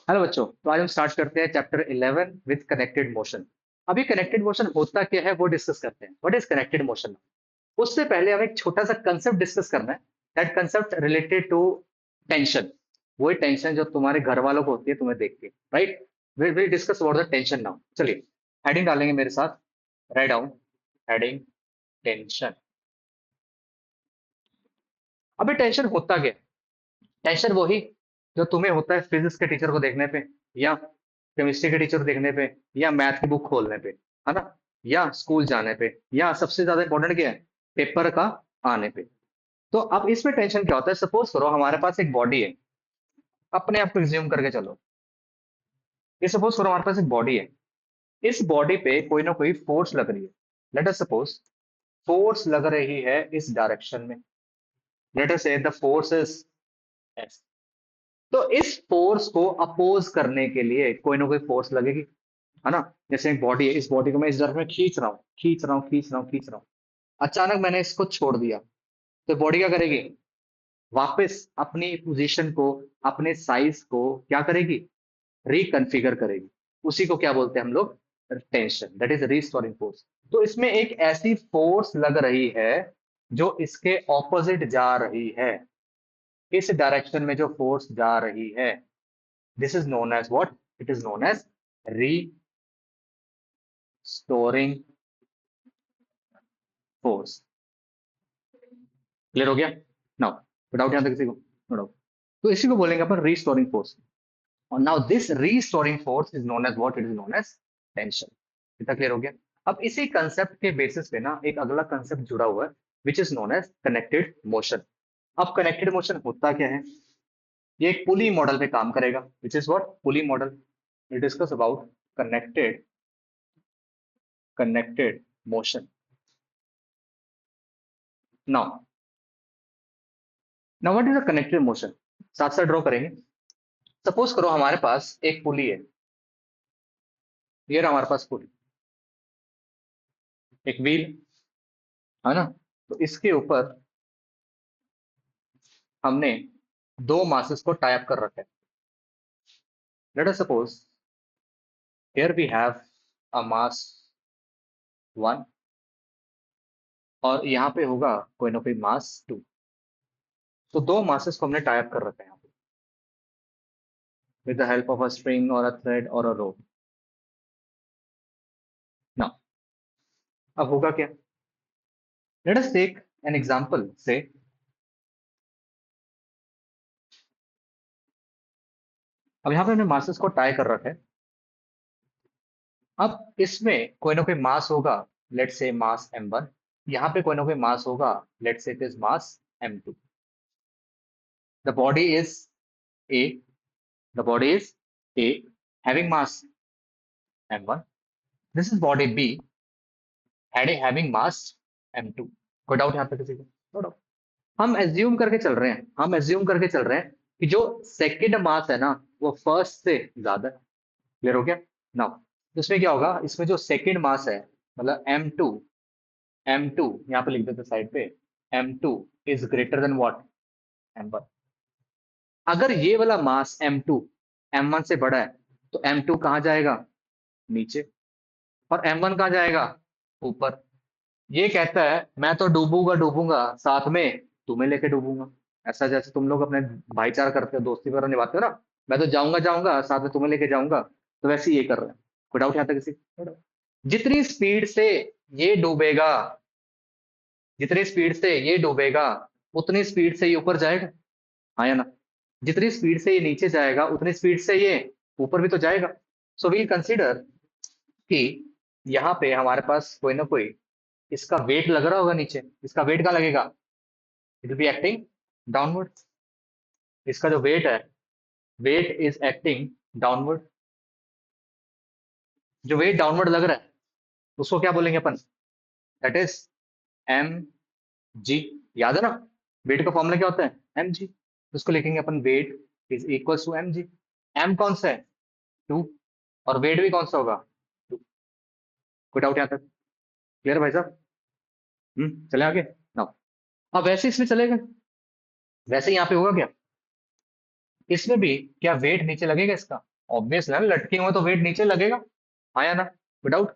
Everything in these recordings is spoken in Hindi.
हेलो बच्चों, तो आज हम स्टार्ट करते हैं चैप्टर 11 विद कनेक्टेड मोशन। अभी कनेक्टेड मोशन होता क्या है वो डिस्कस करते हैं। What is connected motion? उससे पहले हमें एक छोटा सा कंसेप्ट डिस्कस करना है। That concept related to tension. वही टेंशन जो तुम्हारे घर वालों को होती है तुम्हें देख के, right? Will discuss about the tension now. चलिए, हेडिंग डालेंगे मेरे साथ। Write down heading tension. अभी टेंशन होता क्या है? टेंशन वही जो तुम्हें होता है फिजिक्स के टीचर को देखने पे, या केमिस्ट्री के टीचर को देखने पे, या मैथ की बुक खोलने पे, है ना? या स्कूल जाने पे, या सबसे ज्यादा इंपॉर्टेंट क्या है, पेपर का आने पे। तो अब इसमें टेंशन क्या होता है? सपोज करो हमारे पास एक बॉडी है। अपने आप को एज्यूम करके चलो। ये सपोज करो हमारे पास एक बॉडी है। इस बॉडी पे कोई ना कोई फोर्स लग रही है। लेट अस सपोज फोर्स लग रही है इस डायरेक्शन में। लेट अस से द फोर्स इज एस। तो इस फोर्स को अपोज करने के लिए कोई ना कोई फोर्स लगेगी, है ना? जैसे एक बॉडी है, इस बॉडी को मैं इस डायरेक्शन में खींच रहा हूँ, खींच रहा हूँ, खींच रहा हूँ, खींच रहा हूँ। अचानक मैंने इसको छोड़ दिया, तो बॉडी क्या करेगी? वापस अपनी पोजीशन को, अपने साइज को क्या करेगी? रिकन्फिगर करेगी। उसी को क्या बोलते हैं हम लोग? Tension. That is restoring force. तो इसमें एक ऐसी फोर्स लग रही है जो इसके ऑपोजिट जा रही है। इस डायरेक्शन में जो फोर्स जा रही है, this is known as what? It is known as restoring force. Clear हो गया? नाउ डाउट यहां तक किसी को? No doubt. तो इसी को बोलेंगे अपन रिस्टोरिंग फोर्स। और now this restoring force is known as what? It is known as tension. इतना क्लियर हो गया? अब इसी कंसेप्ट के बेसिस पे ना एक अगला कंसेप्ट जुड़ा हुआ है, which is known as connected motion. अब कनेक्टेड मोशन होता क्या है? ये एक पुली मॉडल पे काम करेगा, which is what? Pulley model. Will discuss about connected connected motion. Now now what is a connected motion? साथ साथ ड्रॉ करेंगे। सपोज करो हमारे पास एक पुली है। ये रहा हमारे पास पुली, एक व्हील, है ना? तो इसके ऊपर हमने दो मासेस को टाई अप कर रखा है। Let us suppose here we have a mass 1, और यहाँ पे होगा कोई ना कोई मास 2। तो दो मासेस को हमने टाई अप कर रखा है यहाँ पे, with the help of a string और अ थ्रेड और अ रोप। ना, अब होगा क्या? Let us take an example से, अब यहाँ पे हमने मासेस को टाई कर रखा है। अब इसमें कोई ना कोई मास होगा, लेट से मास m1। यहाँ पे कोई ना कोई मास होगा, लेट से it is mass m2। The body is a, the body is a having mass m1। This is body b having mass m2। कोई डाउट यहाँ पे किसी को? No doubt. हम एज्यूम करके चल रहे हैं, हम एज्यूम करके चल रहे हैं कि जो सेकंड मास है ना, वो फर्स्ट से ज्यादा है। क्लियर हो गया? नाउ इसमें क्या होगा? इसमें जो सेकंड मास है, मतलब m2, m2 यहाँ पे लिख देते साइड पे, m2 is greater than what? m1। अगर ये वाला मास m2 m1 से बड़ा है, तो m2 कहाँ जाएगा? नीचे। और m1 कहाँ जाएगा? ऊपर। ये कहता है मैं तो डूबूंगा डूबूंगा, साथ में तुम्हें लेके डूबूंगा। ऐसा जैसे तुम लोग अपने भाईचारा करते हो, दोस्ती वगैरह निभाते हो ना, मैं तो जाऊंगा जाऊंगा, साथ में तुम्हें लेके जाऊंगा। तो वैसे ही ये कर रहे हैं। कोई डाउट यहाँ तक किसी को? No doubt। जितनी स्पीड से ये डूबेगा, जितनी स्पीड से ये डूबेगा, उतनी स्पीड से ये ऊपर जाएगा। हाँ या ना? जितनी स्पीड से ये नीचे जाएगा, उतनी स्पीड से ये ऊपर भी तो जाएगा। सो वील कंसीडर कि यहाँ पे हमारे पास कोई ना कोई इसका वेट लग रहा होगा नीचे। इसका वेट कहाँ लगेगा? It will be acting downward. इसका जो वेट है, वेट इज एक्टिंग डाउनवर्ड। जो वेट डाउनवर्ड लग रहा है, उसको क्या बोलेंगे अपन? That is m g. याद है ना? वेट का फॉर्मूला क्या होता है? M g. उसको लिखेंगे अपन, weight is equal to m g. M कौन सा है? 2। और वेट भी कौन सा होगा? 2। कोई डाउट यहाँ तक? क्लियर भाई साहब? चले आगे ना? अब वैसे इसमें चलेगा, वैसे यहाँ पे होगा क्या? इसमें भी क्या वेट नीचे लगेगा इसका? ऑब्वियस ना, लटके हुए तो वेट नीचे लगेगा, हाँ या ना, विदाउट।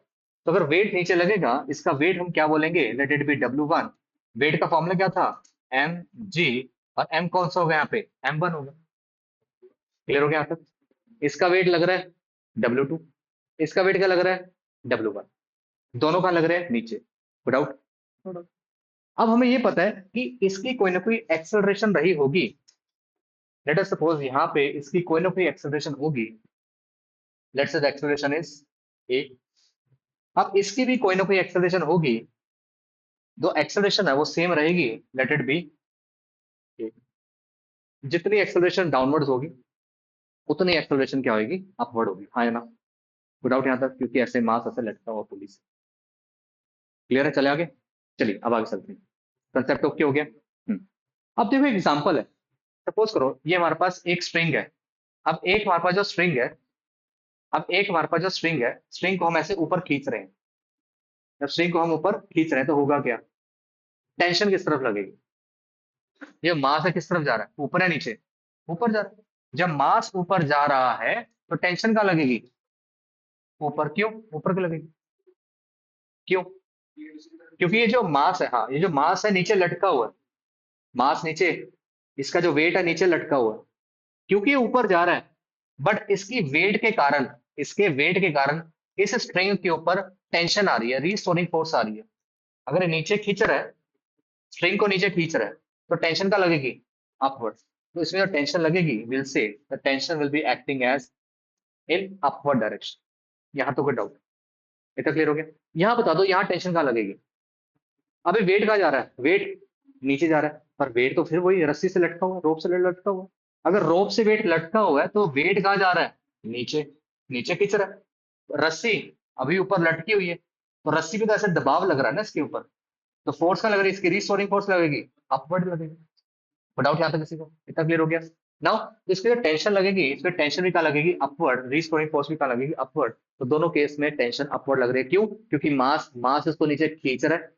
तो अगर वेट नीचे लगेगा, इसका वेट हम क्या बोलेंगे, let it be W1। Weight का फॉर्मूला क्या था, mg, और m कौन सा हो गया यहाँ पे, m1 हो गया। क्लियर हो गया यहाँ तक। इसका वेट लग रहा है W2, इसका वेट क्या लग रहा है W1, दोनों का लग रहा है नीचे, विदाउट। अब हमें ये पता है कि इसकी कोई ना कोई एक्सेलरेशन रही होगी। लेट अस सपोज यहाँ पे इसकी कोई ना कोई एक्सेलरेशन होगी, let's say the acceleration is a। अब इसकी भी कोई ना कोई एक्सेलरेशन होगी, जो एक्सेलरेशन है वो सेम रहेगी, लेट इट बी a। जितनी एक्सेलरेशन डाउनवर्ड्स होगी, उतनी एक्सेलरेशन क्या होगी, अपवर्ड होगी, हाँ या ना, विदाउट यहाँ तक, क्योंकि ऐसे मास ऐसे लटका हुआ पुलिस। क्लियर है, चले आगे। चलिए अब आगे चलते हैं, कंसेप्ट ओके हो गया। अब देखो एग्जांपल है, सपोज करो ये हमारे पास एक स्ट्रिंग है। अब एक हमारे पास जो स्ट्रिंग है, स्ट्रिंग को हम ऐसे ऊपर खींच रहे हैं। जब स्ट्रिंग को हम ऊपर खींच रहे हैं तो होगा क्या, टेंशन किस तरफ लगेगी, ये मास है किस तरफ जा रहा है, ऊपर या नीचे, ऊपर जा रहा है। जब मास ऊपर जा रहा है तो टेंशन कहाँ लगेगी, ऊपर। क्यों ऊपर क्यों लगेगी, क्यों, क्योंकि ये जो मास है, हाँ ये जो मास है नीचे लटका हुआ है, मास नीचे, इसका जो वेट है नीचे लटका हुआ है, क्योंकि ये ऊपर जा रहा है। बट इसकी वेट के कारण, इसके वेट के कारण इस स्ट्रिंग के ऊपर टेंशन आ रही है, रीस्टोरिंग फोर्स आ रही है। अगर ये नीचे खींच रहा है, स्ट्रिंग को नीचे खींच रहा है, तो टेंशन का लगेगी, अपवर्ड। तो इसमें जो टेंशन लगेगी, we'll say the tension will be acting as in upward direction. यहाँ तो कोई डाउट, इतना क्लियर हो गया। यहाँ बता दो यहाँ टेंशन कहाँ लगेगी। अबे वेट कहाँ जा रहा है, वेट नीचे जा रहा है, पर वेट तो फिर वही रस्सी से लटका हुआ, रोप से लटका हुआ। अगर रोप से वेट लटका हुआ है तो वेट कहाँ जा रहा है, नीचे, नीचे खींच रहा है। रस्सी अभी ऊपर लटकी हुई है, तो रस्सी पे तो ऐसे दबाव लग रहा है ना इसके ऊपर, तो फोर्स कहाँ लग रही है, इसकी रिस्टोरिंग फोर्स लगेगी, अपवर्ड लगेगी। डाउट यहाँ तक किसी को, इतना क्लियर हो गया। नाउ इसकी जो टेंशन लगेगी, इसमें टेंशन भी कहाँ लगेगी, अपवर्ड, रिस्टोरिंग फोर्स भी कहाँ लगेगी, अपवर्ड। तो दोनों केस में टेंशन अपवर्ड लग रही है, क्यों, क्योंकि मास मास इसको नीचे खींच रहा है,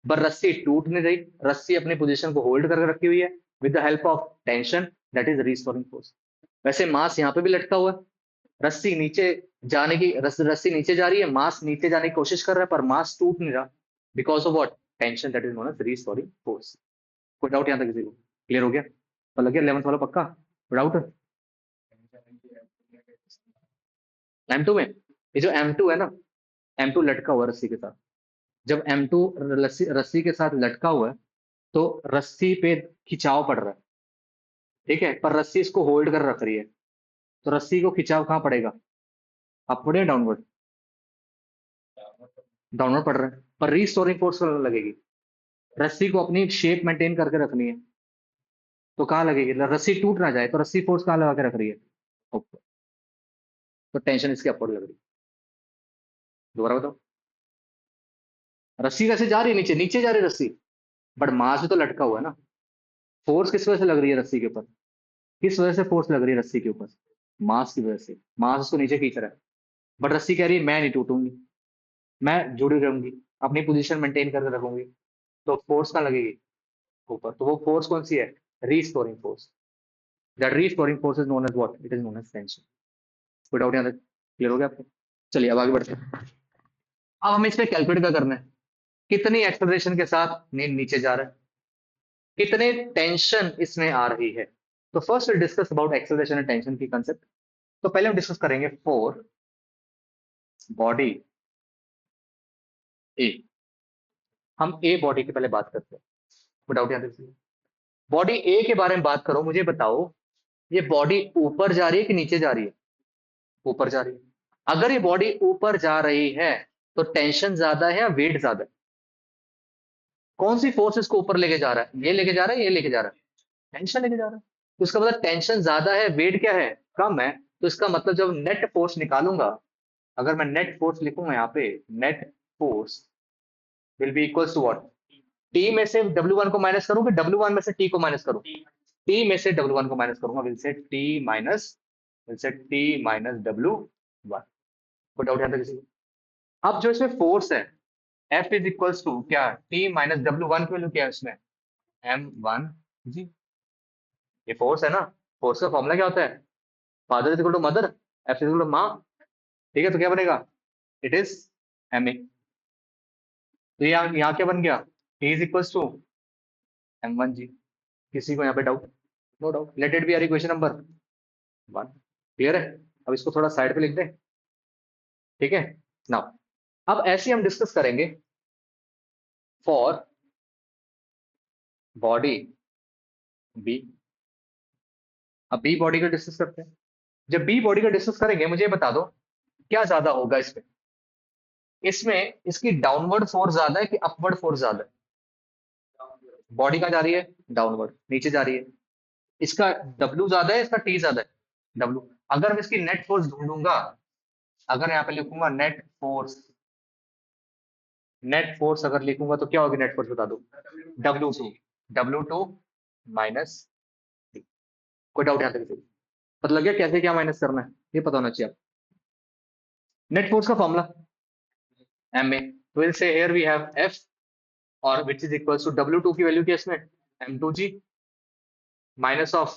पर रस्सी टूट नहीं रही, रस्सी अपनी पोजीशन को होल्ड करके रखी हुई है with the help of tension, that is restoring force. वैसे मास यहाँ पे भी लटका हुआ है, रस्सी नीचे जाने की, रस्सी नीचे जा रही है, मास नीचे जाने की कोशिश कर रहा है, पर मास टूट नहीं रहा, because of what, tension, that is known as restoring force. कोई डाउट यहाँ तक किसी को, क्लियर हो गया, तो लग गया 11th वाला पक्का, डाउट। M2 में, ये जो M2 है ना, M2 लटका हुआ है रस्सी के साथ। जब M2 रस्सी रस्सी के साथ लटका हुआ है, तो रस्सी पे खिंचाव पड़ रहा है, ठीक है, पर रस्सी इसको होल्ड कर रख रही है, तो रस्सी को खिंचाव कहाँ पड़ेगा, अपवर्ड या डाउनवर्ड, डाउनवर्ड पड़ रहा है, पर रीस्टोरिंग फोर्स लगेगी, रस्सी को अपनी शेप मेंटेन करके रखनी है, तो कहाँ लगेगी, रस्सी टूट ना जाए, तो रस्सी फोर्स कहाँ लगा के रख रही है, ऊपर। तो टेंशन इसके अपवर्ड लग रही है। दोबारा बताओ, रस्सी कैसे जा रही है, नीचे नीचे जा रही है रस्सी, बट मास भी तो लटका हुआ है ना। फोर्स किस वजह से लग रही है रस्सी के ऊपर, किस वजह से फोर्स लग रही है रस्सी के ऊपर, मास की वजह से, मास उसको नीचे खींच रहा है, बट रस्सी कह रही है मैं नहीं टूटूंगी, मैं जुड़ी रहूंगी, अपनी पोजीशन मेंटेन करके रखूंगी, तो फोर्स कहाँ लगेगी, ऊपर। तो वो फोर्स कौन सी है, restoring force. That restoring force is known as what, it is known as tension. कोई डाउट यहाँ तक क्लियर हो गया आपको। चलिए अब आगे बढ़ते हैं। अब हमें इस पे कैलकुलेट क्या करना है, कितनी एक्सेलरेशन के साथ नीचे जा रहा है, कितने टेंशन इसमें आ रही है। तो first will discuss about acceleration and tension की कंसेप्ट। तो पहले हम डिस्कस करेंगे फॉर बॉडी ए। हम ए बॉडी की पहले बात करते हैं, विदाउट यहाँ तक। बॉडी ए के बारे में बात करो, मुझे बताओ ये बॉडी ऊपर जा रही है कि नीचे जा रही है, ऊपर जा रही है। अगर ये बॉडी ऊपर जा रही है तो टेंशन ज्यादा है या वेट ज्यादा है, कौन सी फोर्स इसको ऊपर लेके जा रहा है, ये लेके जा रहा है, ये लेके जा रहा है, टेंशन लेके जा रहा है। तो इसका मतलब टेंशन ज्यादा है, वेट क्या है, कम है। तो इसका मतलब जब नेट फोर्स निकालूंगा, अगर मैं नेट फोर्स लिखूंगा यहाँ पे, net force will be equal to what, T में से W1 को माइनस करूँ कि W1 में से टी को माइनस करूँ, टी में से W1 को माइनस करूंगा, will say T minus W1। कोई डाउट यहाँ तक किसी को। अब जो इसमें फोर्स है F इज इक्वल्स टू क्या, टी माइनस W1 की वैल्यू क्या है इसमें, M1 जी। ये फोर्स है ना, फोर्स का फॉर्मूला क्या होता है, father is equal to mother, F is माँ, ठीक है, तो क्या बनेगा, इट इज ma। तो यहाँ क्या बन गया, A is equal to m1g। किसी को यहाँ पे doubt? No doubt, let it be our equation number 1। Clear है? अब इसको थोड़ा साइड पे लिख दें, ठीक है। नाउ अब ऐसे हम डिस्कस करेंगे फॉर बॉडी बी। अब बी बॉडी का डिस्कस करते हैं। जब बी बॉडी का डिस्कस करेंगे, मुझे ये बता दो क्या ज्यादा होगा इसमें। इसमें इसकी डाउनवर्ड फोर्स ज्यादा है कि अपवर्ड फोर्स ज्यादा है? बॉडी कहाँ जा रही है, डाउनवर्ड, नीचे जा रही है। इसका W ज्यादा है, इसका T ज्यादा है, W। अगर मैं इसकी नेट फोर्स ढूंढूंगा, अगर यहाँ पे लिखूंगा नेट फोर्स, नेट फोर्स अगर लिखूंगा तो क्या होगी नेट फोर्स, बता दो, W2, W2 माइनस T। कोई डाउट यहाँ तक किसी को? पता लग गया कैसे क्या माइनस करना है, ये पता होना चाहिए। नेट फोर्स का formula Ma, we'll say here we have F, और which is equals to W2 की वैल्यू क्या है इसमें, M2g minus of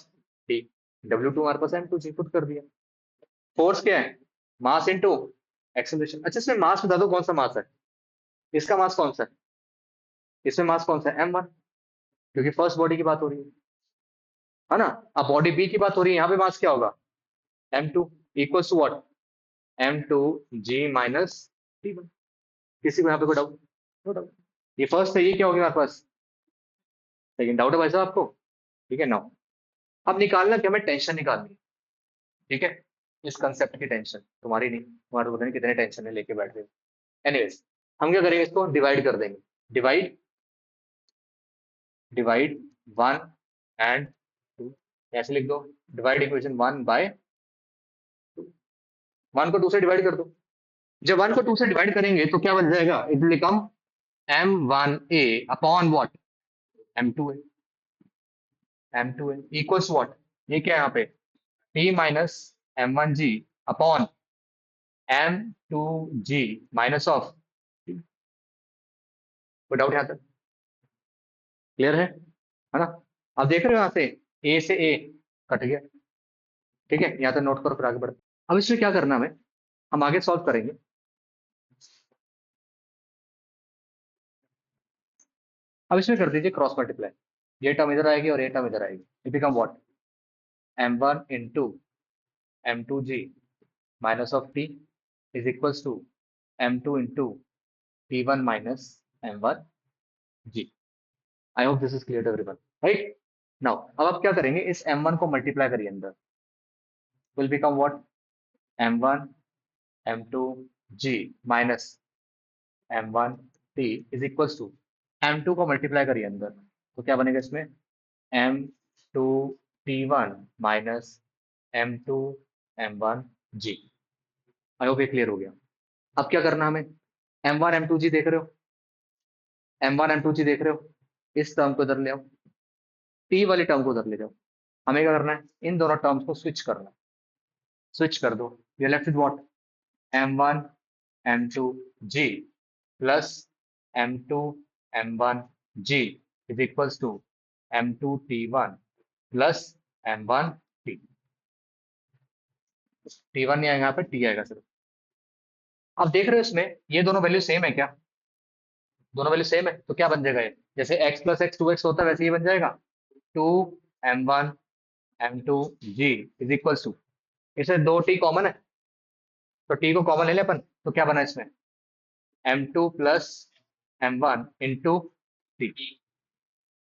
T। W2 हमारे पास M2g, पुट कर दिया। फोर्स क्या है, मास इनटू एक्सेलरेशन। अच्छा, इसमें मास बता दो कौन सा मास है, इसका मास कौन सा है, इसमें मास कौन सा है, m1, क्योंकि फर्स्ट बॉडी की बात हो रही है ना। अब बॉडी बी की बात हो रही है, यहाँ पे मास क्या होगा, m2 equals to what, m2g minus t1। किसी को यहाँ पे कोई डाउट? No doubt. ये फर्स्ट है, ये क्या हो गया हमारे पास, सेकंड। डाउट है भाई साहब आपको? ठीक है। नाउ अब निकालना क्या, हमें टेंशन निकालनी है, ठीक है। इस कंसेप्ट की टेंशन, तुम्हारी नहीं, तुम्हारे को पता नहीं कितने टेंशन है लेके बैठ गए। एनीवेज, हम क्या करेंगे, इसको डिवाइड कर देंगे। डिवाइड, डिवाइड 1 एंड 2, ऐसे लिख दो। डिवाइड इक्वेशन 1 बाय 2, 1 को 2 से डिवाइड कर दो। जब 1 को 2 से डिवाइड करेंगे तो क्या बन जाएगा, it will become m1a upon what, m2a। m2a equals what, ये क्या है यहाँ पे, t minus m1g upon m2g minus of t। कोई डाउट यहाँ तक? क्लियर है ना? अब देख रहे हो यहाँ से a से a कट गया, ठीक है। यहाँ तक नोट करो, फिर आगे बढ़ते। अब इसमें क्या करना हमें, हम आगे सॉल्व करेंगे। अब इसमें कर दीजिए क्रॉस मल्टीप्लाई, ये टर्म इधर आएगी और ये टर्म इधर आएगी। It become what, m1 into m2g minus of t is equals to m2 into t1 minus m1g। I hope this is clear to everyone, right. Now अब आप क्या करेंगे, इस m1 को मल्टीप्लाई करिए अंदर, will become what, m1 m2g minus m1t is equals to m2 को मल्टीप्लाई करिए अंदर, तो क्या बनेगा इसमें, m2t1 minus m2 m1g। I hope ये क्लियर हो गया। अब क्या करना हमें, m1 m2g देख रहे हो, m1 m2g देख रहे हो, इस टर्म को इधर ले आओ, t वाली टर्म को उधर ले जाओ। हमें क्या करना है, इन दोनों टर्म्स को स्विच करना है। स्विच कर दो, ये left with what, m1 m2g plus m2 m1g is equals to m2t1 plus m1t। t1 नहीं आएगा यहाँ पे, t आएगा सिर्फ। अब देख रहे हो इसमें ये दोनों वैल्यू सेम है क्या, दोनों वैल्यू सेम है, तो क्या बन जाएगा ये, जैसे x प्लस एक्स 2x होता है वैसे ये बन जाएगा 2m1 m2g is equals to, इसमें दो t कॉमन है तो t को कॉमन ले ले अपन, तो क्या बना इसमें, m2 plus m1 into T.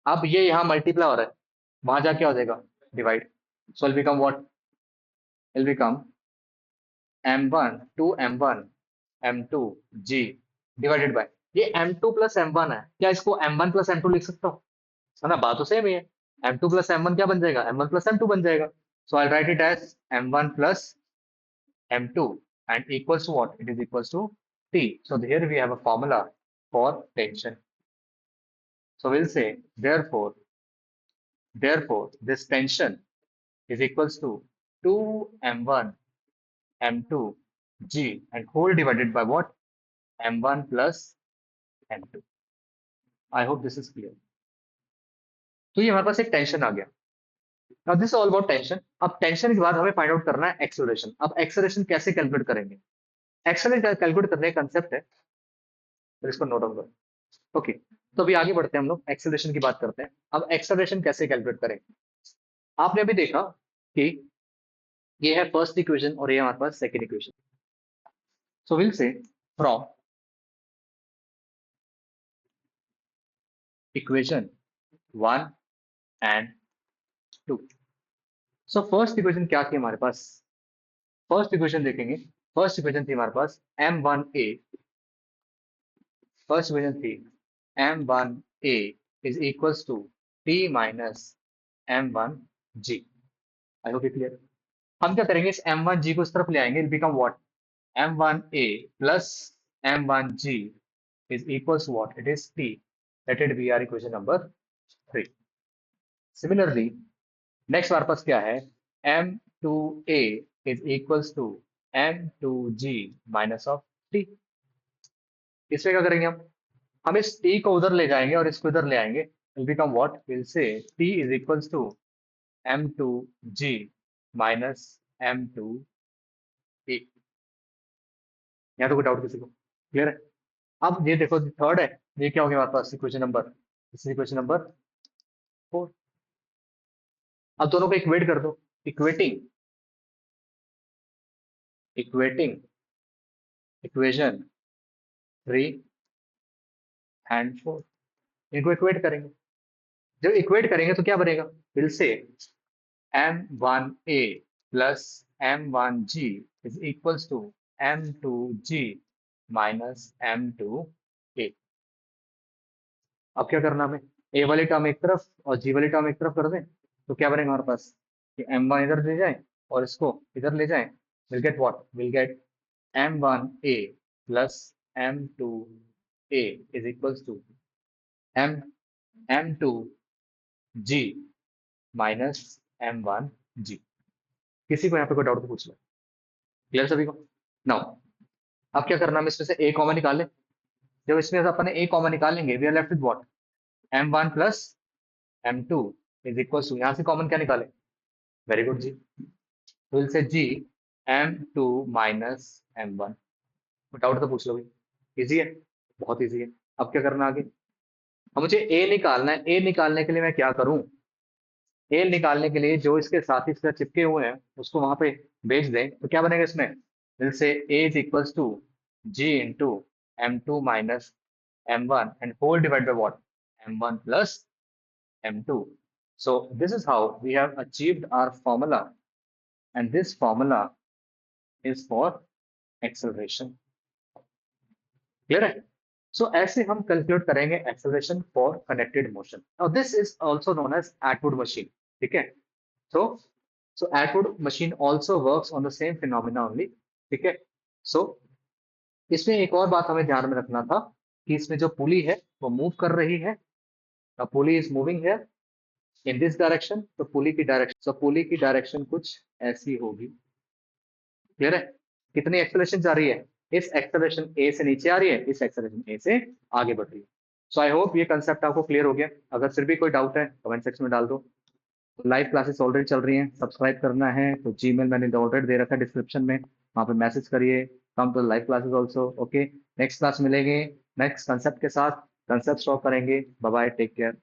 अब ये यहाँ मल्टीप्लाई हो रहा है, वहां जाके हो जाएगा divide, so will become what, will become m1 m1 m2g divided by, ये m2 प्लस m1 है, क्या इसको m1 प्लस m2 लिख सकता हूँ, है ना, बात तो सेम ही है। m2 प्लस m1 क्या बन जाएगा, m1 प्लस m2 बन जाएगा। So I write it as m1 plus m2 and equals to what, it is equals to t। So here we have a formula for tension. So we'll say therefore this tension is equals to 2m1 m2 g and whole divided by what, m1 plus m2। I hope this is clear। तो ये हमारे पास एक टेंशन आ गया, now this all about tension. अब टेंशन के बाद हमें फाइंड आउट करना है एक्सेलरेशन। अब एक्सेलरेशन कैसे कैलकुलेट करेंगे? एक्सेलरेशन कैलकुलेट करने का कंसेप्ट है, फिर इसको नोट डाउन करो। ओके, तो अभी आगे बढ़ते हैं, हम लोग एक्सेलरेशन की बात करते हैं। अब एक्सेलरेशन कैसे कैलकुलेट करें? आपने अभी देखा कि ये है फर्स्ट इक्वेशन और ये हमारे पास second equation. So will say from equation 1 and 2। So first equation क्या थी हमारे पास? फर्स्ट इक्वेशन देखेंगे। फर्स्ट इक्वेशन थी हमारे पास m1a। फर्स्ट इक्वेशन थी m1a is equals to t minus m1g। I hope clear. हम क्या करेंगे, इस m1g को इस तरफ ले आएंगे, it become what, m1a plus m1g is equals to what? It is t. Let it be our equation number 3. Similarly, next हमारे पास क्या है, m2a is equals to m2g minus of t। इसमें क्या करेंगे हम इस t को उधर ले जाएंगे और इसको इधर ले आएंगे, will become what? We'll say t is equals to m2g minus m2a। यहाँ तो कोई डाउट किसी को? क्लियर है? अब ये देखो थर्ड है, ये क्या हो गया हमारे पास equation number, this is equation number 4। अब दोनों को इक्वेट कर दो। इक्वेटिंग इक्वेटिंग इक्वेशन 3 एंड 4, इनको इक्वेट करेंगे। जब इक्वेट करेंगे तो क्या बनेगा, we'll say m1a plus m1g is equals to m2g minus m2a। अब क्या करना हमें, a वाली टर्म एक तरफ और g वाली टर्म एक तरफ कर दें, तो क्या बनेगा हमारे पास कि m1 इधर ले जाए और इसको इधर ले जाए, will get what, will get m1a plus m2a is equals to m m2g minus m1g। किसी को यहाँ पे कोई डाउट तो पूछ लो। क्लियर सभी को? नाउ अब क्या करना है, हम इसमें से a कॉमन निकालें। जब इसमें से अपन a कॉमन निकालेंगे, we are left with what, m1 plus m2 is equal to, यहाँ से कॉमन क्या निकाले, very good g, we'll say g m2 minus m1। Doubt तो पूछ लो भाई, इजी है, बहुत इजी है। अब क्या करना आगे, अब मुझे ए निकालना है। ए निकालने के लिए मैं क्या करूं, ए निकालने के लिए जो इसके साथ ही इसके चिपके हुए हैं उसको वहां पे भेज दें, तो क्या बनेगा इसमें, we'll say a is equals to g into m2 minus m1 and whole divide by what, m1 plus m2। so this is how we have achieved our formula, and this formula is for acceleration। Clear है? सो ऐसे हम कैलकुलेट करेंगे acceleration for connected motion. Now this is also known as Atwood machine. ठीक है? So so Atwood machine also works on the same phenomena only. ठीक है? सो इसमें एक और बात हमें ध्यान में रखना था कि इसमें जो पुली है वो मूव कर रही है। पुली इज मूविंग है इन दिस डायरेक्शन, तो पुली की डायरेक्शन कुछ ऐसी होगी। क्लियर है? कितनी एक्सेलरेशन जा रही है, इस एक्सेलरेशन ए से नीचे आ रही है, इस एक्सेलरेशन ए से आगे बढ़ रही है। सो आई होप ये कंसेप्ट आपको क्लियर हो गया। अगर फिर भी कोई डाउट है कमेंट सेक्शन में डाल दो। लाइव क्लासेस ऑलरेडी चल रही हैं, सब्सक्राइब करना है तो जीमेल मैंने ऑलरेडी दे रखा है डिस्क्रिप्शन में, वहां पे मैसेज करिए, come to live classes also. Okay, next class मिलेंगे नेक्स्ट कंसेप्ट के साथ, कंसेप्ट सॉल्व करेंगे। Bye bye, take care.